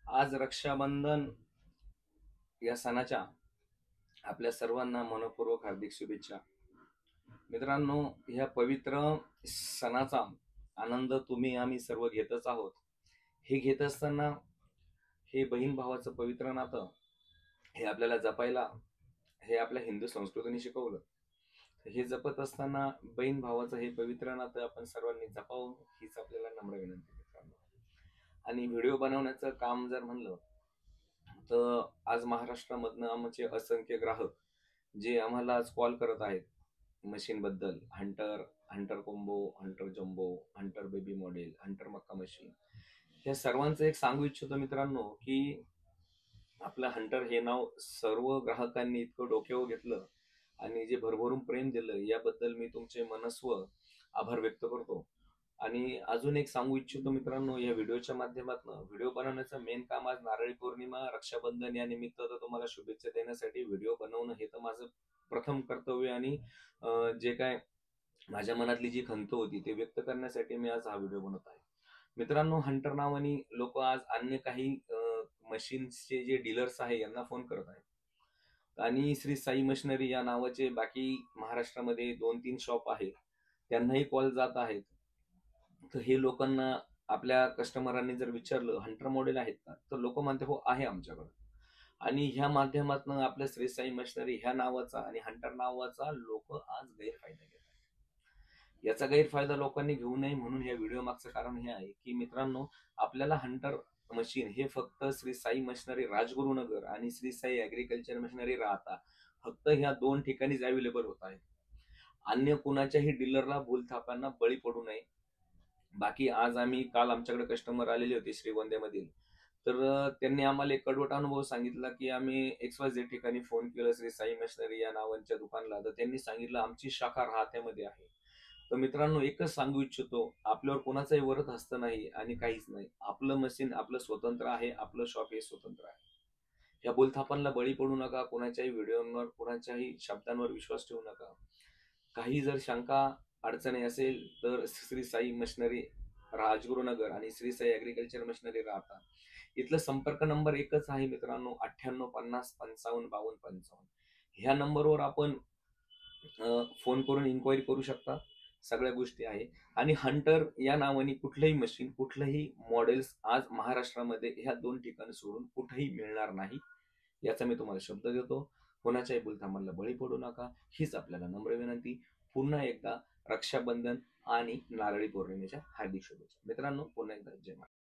आज रक्षाबंधन या सणाच्या आपल्या सर्वांना मनपूर्वक हार्दिक शुभेच्छा. मित्रांनो, ह्या पवित्र सणाचा आनंद तुम्ही आम्ही सर्व घेतच आहोत. हे घेत असताना हे बहीण भावाचं पवित्र नातं हे आपल्याला जपायला हे आपल्या हिंदू संस्कृतीने शिकवलं. हे जपत असताना बहीण भावाचं हे पवित्र नातं आपण सर्वांनी जपावं हीच आपल्याला नम्र विनंती मित्रांनो. आणि व्हिडिओ बनवण्याचं काम जर म्हणलं तर आज महाराष्ट्रामधनं आमचे असंख्य ग्राहक जे आम्हाला आज कॉल करत आहेत मशीन बद्दल, Hunter, Hunter combo, Hunter jumbo, Hunter baby model, Hunter मक्का मशीन, या सर्वांचं एक सांगू इच्छितो मित्रांनो की आपलं हंटर हे नाव सर्व ग्राहकांनी इतकं डोक्यावर घेतलं आणि जे भरभरून प्रेम दिलं याबद्दल मी तुमचे मनस्व आभार व्यक्त करतो. आणि अजून एक सांगू इच्छितो मित्रांनो, या व्हिडिओच्या माध्यमातून व्हिडिओ बनवण्याचं मेन काम आज नारळी पौर्णिमा, रक्षाबंधन या निमित्त तर तुम्हाला शुभेच्छा देण्यासाठी व्हिडिओ बनवणं हे तर माझं प्रथम कर्तव्य आणि जे काय माझ्या मनातली जी खंत होती ते व्यक्त करण्यासाठी मी आज हा व्हिडिओ बनवत आहे. मित्रांनो, हंटर नावाने लोक आज अन्य काही मशीन्सचे जे डीलर्स आहे यांना फोन करत आहेत आणि श्री साई मशिनरी या नावाचे बाकी महाराष्ट्रामध्ये 2-3 शॉप आहेत त्यांनाही कॉल जात आहेत. तर हे लोकांना आपल्या कस्टमरांनी जर विचारलं हंटर मॉडेल आहेत का, तर लोक म्हणते हो आहे आमच्याकडे. आणि ह्या माध्यमातून आपल्या श्री साई मशिनरी ह्या नावाचा आणि हंटर नावाचा लोक आज गैरफायदा घेत आहेत. याचा गैरफायदा लोकांनी घेऊ नये म्हणून या व्हिडिओ मागचं कारण हे आहे की मित्रांनो, आपल्याला हंटर मशीन हे फक्त श्री साई मशिनरी राजगुरुनगर आणि श्री साई ऍग्रिकल्चर मशिनरी राहता फक्त ह्या 2 ठिकाणीच अवेलेबल होत आहे. अन्य कुणाच्याही डीलरला भूलथापांना बळी पडू नये. बाकी आज काल आमच्याकडे कस्टमर आलेले होते श्रीगोंद्यामधील, तर त्यांनी आम्हाला एक कडवट अनुभव सांगितला की आम्ही XYZ ठिकाणी फोन केला श्री साई मशिनरी या नावाच्या दुकानला, तर त्यांनी सांगितलं आमची शाखा राहत्यामध्ये आहे. तर मित्रांनो, एकच सांगू इच्छितो, आपल्यावर कोणाचाही वरद हस्त नाही आणि काहीच नाही. आपलं मशीन आपलं स्वतंत्र आहे, आपलं शॉप हे स्वतंत्र आहे. या बोलथापांना बळी पडू नका, कोणाच्याही व्हिडिओवर कोणाच्याही शब्दांवर विश्वास ठेवू नका. काही जर शंका अडचणी असेल तर श्री साई मशिनरी राजगुरुनगर आणि श्री साई ऍग्रिकल्चर मशिनरी राहता इथलं संपर्क नंबर एकच आहे मित्रांनो, 9850555255. ह्या नंबरवर आपण फोन करून इन्क्वायरी करू शकता. सगळ्या गोष्टी आहे. आणि हंटर या नावाने कुठलंही मशीन कुठलंही मॉडेल्स आज महाराष्ट्रामध्ये ह्या 2 ठिकाणी सोडून कुठेही मिळणार नाही, याचा मी तुम्हाला शब्द देतो. कोणाच्याही भूलथापांना बळी पडू नका हीच आपल्याला नम्र विनंती. पुन्हा एकदा रक्षाबंधन आणि नारळी पौर्णिमेच्या हार्दिक शुभेच्छा मित्रांनो. पुन्हा एकदा जय महाराष्ट्र.